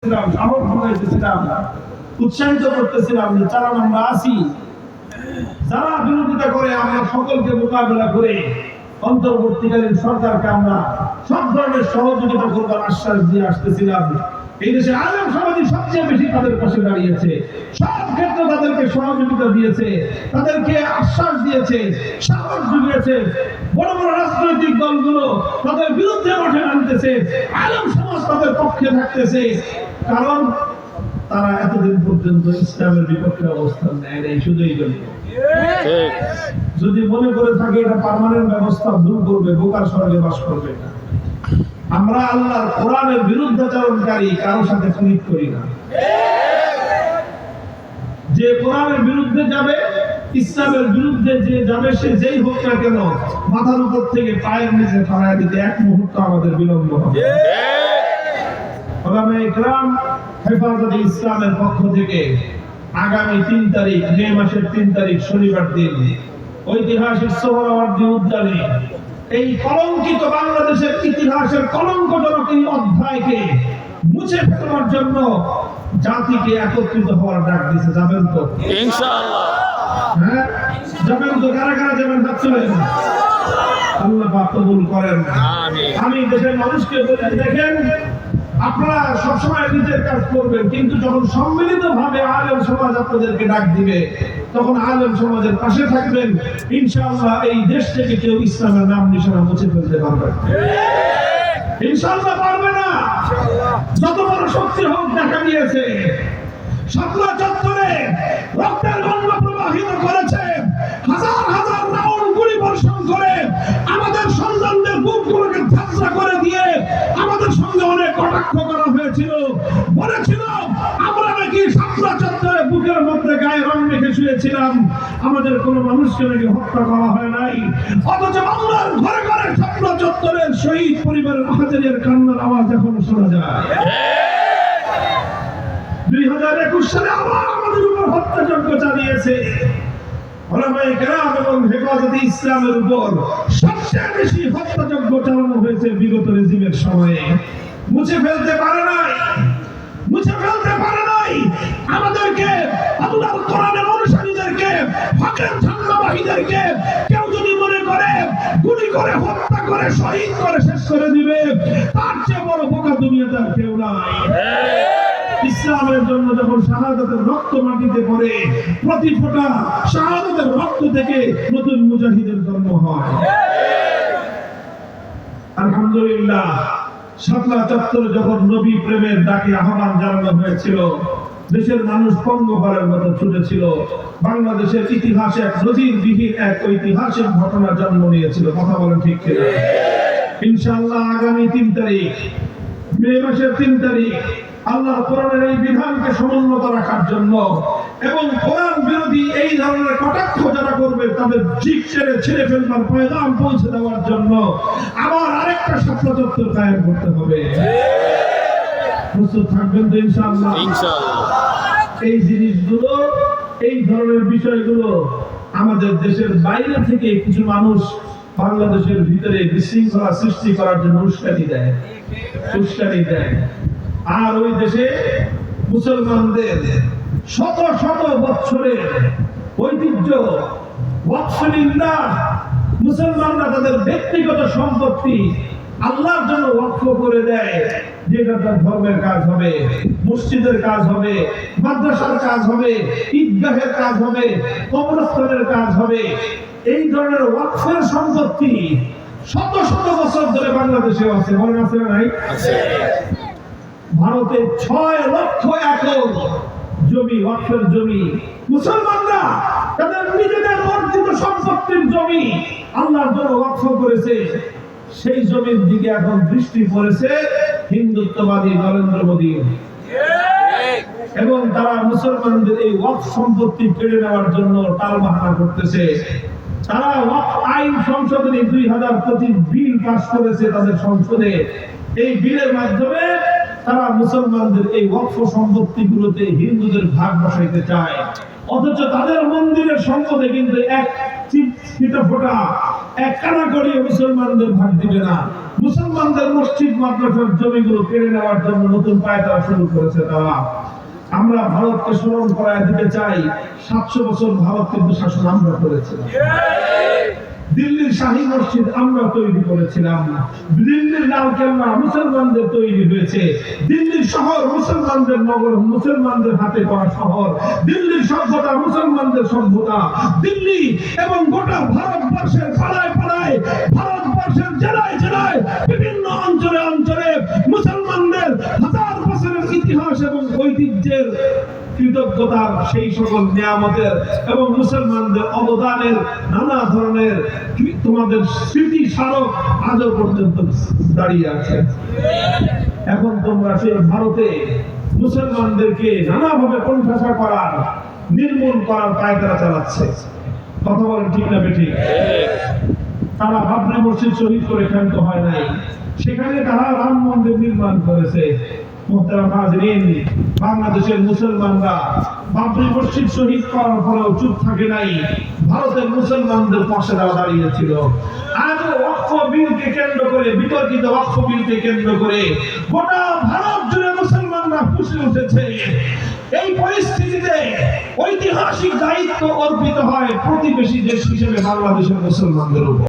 সাহস যোগাইতেছিলাম, উৎসাহিত করতেছিলাম যে চালান আমরা আছি, যারা বিরোধিতা করে আমরা সকলকে মোকাবেলা করে অন্তর্বর্তীকালীন সরকারকে আমরা সব ধরনের সহযোগিতা করবার আশ্বাস দিয়ে আসতেছিলাম। এই দেশে আলেম সমাজই সবচেয়ে বেশি তাদের পাশে দাঁড়িয়েছে, সব ক্ষেত্রে তাদেরকে সহযোগিতা দিয়েছে, তাদেরকে আশ্বাস দিয়েছে, সাহস জুগিয়েছে। বড় বড় রাজনৈতিক দলগুলো তাদের বিরুদ্ধে মাঠে নামতেছে, আলেম সমাজ তাদের পক্ষে থাকতেছে, কারণ তারা এতদিন পর্যন্ত ইসলামের বিপক্ষে অবস্থান নেয় নাই। শুধু এই জন্য যদি মনে করে থাকে এটা পার্মানেন্ট ব্যবস্থা দূর করবে, বোকার স্বর্গে বাস করবে না। আমরা আল্লাহর কোরআনের বিরুদ্ধাচরণকারী কারোর সাথে ক্লিক করি না। যে কোরআনের বিরুদ্ধে যাবে, ইসলামের বিরুদ্ধে যে যাবে, সে যেই হোক না কেন, মাথার উপর থেকে পায়ের নিচে ফালায় দিতে এক মুহূর্ত আমাদের বিলম্ব হবে। ওলামায়ে ইকরাম হেফাজতে ইসলামের পক্ষ থেকে আগামী 3 তারিখ, মে মাসের 3 তারিখ শনিবার দিন ঐতিহাসিক সোহরাওয়ার্দী উদ্যানে এই কলঙ্কিত বাংলাদেশের ইতিহাসের কলঙ্কজনক এই অধ্যায়কে মুছে ফেলার জন্য জাতিকে একত্রিত হওয়ার ডাক দিয়েছে। যাবেন তো ইনশাআল্লাহ? হ্যাঁ, যাবেন তো? কারা কারা যাবেন? হাত তোলেন। আল্লাহ পাক কবুল করেন। আমিন। আমি দেশের মানুষকে বলি, দেখেন আপনারা সবসময় নিজের কাজ করবেন, কিন্তু যখন সম্মিলিতভাবে আলেম সমাজ আপনাদেরকে ডাক দিবে, তখন আলেম সমাজের পাশে থাকবেন। ইনশাআল্লাহ এই দেশ থেকে কেউ ইসলামের নাম নিশানা মুছে ফেলতে পারবে না। ইনশাআল্লাহ পারবে না। যত বড় শক্তি হোক দেখা দিয়েছে, শাপলা চত্বরে রক্তের গঙ্গা প্রবাহিত করেছে, হাজার হাজার রাউন্ড গুলি বর্ষণ করে আমাদের সন্তানদের বুকগুলোকে ঝাঁঝরা করে দিয়ে আমাদের সঙ্গে অনেক কটাক্ষ করা হয়েছিল। বলেছিল আমরা নাকি শাপলা চত্বরে বুকের মধ্যে গায়ে রং মেখে শুয়েছিলাম, আমাদের কোনো মানুষকে নাকি হত্যা করা হয় নাই। অথচ বাংলার ঘরে ঘরে শাপলা চত্বরের শহীদ পরিবারের হাজারের কান্নার আওয়াজ এখনো শোনা যায়। 2021 সালে আবার আমাদের উপর হত্যাযজ্ঞ চালিয়েছে। ওলামায়ে কেরাম এবং হেফাজতে ইসলামের উপর সবচেয়ে বেশি হত্যাযজ্ঞ চালানো হয়েছে বিগত রেজিমের সময়ে। মুছে ফেলতে পারে নাই, মুছে ফেলতে পারে নাই। আমাদেরকে, আল্লাহর কোরআনের অনুসারীদেরকে, হকের ঝান্ডাবাহীদেরকে কেউ যদি মনে করে গুলি করে হত্যা করে শহীদ করে শেষ করে দিবে, তার চেয়ে বড় বোকা দুনিয়াতে আর কেউ নাই। ইসলামের জন্য যখন শাহাদাতের রক্ত মাটিতে পড়ে, প্রতি ফোঁটা শাহাদাতের রক্ত থেকে নতুন মুজাহিদের জন্ম হয়। আলহামদুলিল্লাহ, শাপলা চত্বরে যখন নবী প্রেমের ডাকে আহ্বান জানানো হয়েছিল, দেশের মানুষ পঙ্গপালের মতো ছুটেছিল। বাংলাদেশের ইতিহাসে এক নজিরবিহীন এক ঐতিহাসিক ঘটনার জন্ম নিয়েছিল। কথা বলেন ঠিক কিনা? ইনশাআল্লাহ আগামী 3 তারিখ, মে মাসের 3 তারিখ আল্লাহর কোরআনের এই বিধানকে সমুন্নত রাখার জন্য এবং কোরআন বিরোধী এই ধরনের কটাক্ষ যারা করবে তাদের জিক ছেড়ে ফেলবার পয়গাম পৌঁছে দেওয়ার জন্য আবার আরেকটা শাপলা চত্বর কায়েম করতে হবে। প্রস্তুত থাকবেন তো ইনশাআল্লাহ? ইনশাআল্লাহ। এই জিনিসগুলো, এই ধরনের বিষয়গুলো আমাদের দেশের বাইরে থেকে কিছু মানুষ বাংলাদেশের ভিতরে বিশৃঙ্খলা সৃষ্টি করার জন্য উস্কানি দেয়। আর ওই দেশে মুসলমানদের শত শত বছরের ঐতিহ্য, মুসলমানরা তাদের ব্যক্তিগত সম্পত্তি আল্লাহর জন্য ওয়াকফ করে দেয়, যেটা তার ধর্মের কাজ হবে, মসজিদের কাজ হবে, মাদ্রাসার কাজ হবে, ঈদগাহের কাজ হবে, কবরস্থানের কাজ হবে। এই ধরনের ওয়াকফের সম্পত্তি শত শত বছর ধরে বাংলাদেশে আছে। মনে আছে না? নাই? ভারতে 6 লক্ষ একর জমি, ওয়াকফের জমি, মুসলমানরা তাদের নিজেদের অর্জিত সম্পত্তির জমি আল্লাহর জন্য ওয়াকফ করেছে। সেই জমির দিকে এখন দৃষ্টি পড়েছে হিন্দুত্ববাদী নরেন্দ্র মোদী, এবং তারা মুসলমানদের এই ওয়াকফ সম্পত্তি কেড়ে নেওয়ার জন্য টালবাহানা করতেছে। তারা ওয়াকফ আইন সংশোধনী 2025 বিল পাস করেছে তাদের সংসদে। এই বিলের মাধ্যমে তারা মুসলমানদের এই ওয়াকফ সম্পত্তিগুলোতে হিন্দুদের ভাগ বসাইতে চায়। অথচ তাদের মন্দিরের সম্পদে কিন্তু এক ফোঁটা এক কানা করিয়ে মুসলমানদের ভাগ দিবে না। মুসলমানদের মসজিদ মাদ্রাসার জমিগুলো কেড়ে নেওয়ার জন্য নতুন পায়তারা শুরু করেছে তারা। আমরা ভারতকে স্মরণ করায় দিতে চাই, 700 বছর ভারত কিন্তু শাসন আমরা করেছিলাম। দিল্লির শাহী মসজিদ আমরা তৈরি করেছিলাম, দিল্লির লালকেল্লা মুসলমানদের তৈরি হয়েছে, দিল্লির শহর মুসলমানদের নগর, মুসলমানদের হাতে করা শহর, দিল্লির সভ্যতা মুসলমানদের সভ্যতা। দিল্লি এবং গোটা ভারতবর্ষের পাড়ায় পাড়ায়, ভারতবর্ষের জেলায় জেলায়, বিভিন্ন অঞ্চলে অঞ্চলে মুসলমানদের হাজার বছরের ইতিহাস এবং ঐতিহ্যের, কৃতজ্ঞতার, সেই সকল নিয়ামতের এবং মুসলমানদের অবদানের নানা ধরনের তোমাদের স্মৃতি স্মারক আজও পর্যন্ত দাঁড়িয়ে আছে। এখন তোমরা সেই ভারতে মুসলমানদেরকে নানাভাবে কোণঠাসা করার, নির্মূল করার পায়তারা চালাচ্ছে। কথা বলেন ঠিক না বেঠিক? তারা বাবরি মসজিদ শহীদ করে ক্ষান্ত হয় নাই, সেখানে তারা রাম মন্দির নির্মাণ করেছে। মুহতারাম হাজরিন, বাংলাদেশের মুসলমানরা বাবরি মসজিদ শহীদ করার পরেও চুপ থাকে নাই, ভারতের মুসলমানদের পাশে তারা দাঁড়িয়েছিল। আজও ওয়াকফ বিলকে কেন্দ্র করে, বিতর্কিত ওয়াকফ বিলকে কেন্দ্র করে গোটা ভারত জুড়ে মুসলমানরা ফুঁসে উঠেছে। এই পরিস্থিতিতে ঐতিহাসিক দায়িত্ব অর্পিত হয় প্রতিবেশী দেশ হিসেবে বাংলাদেশের মুসলমানদের উপর।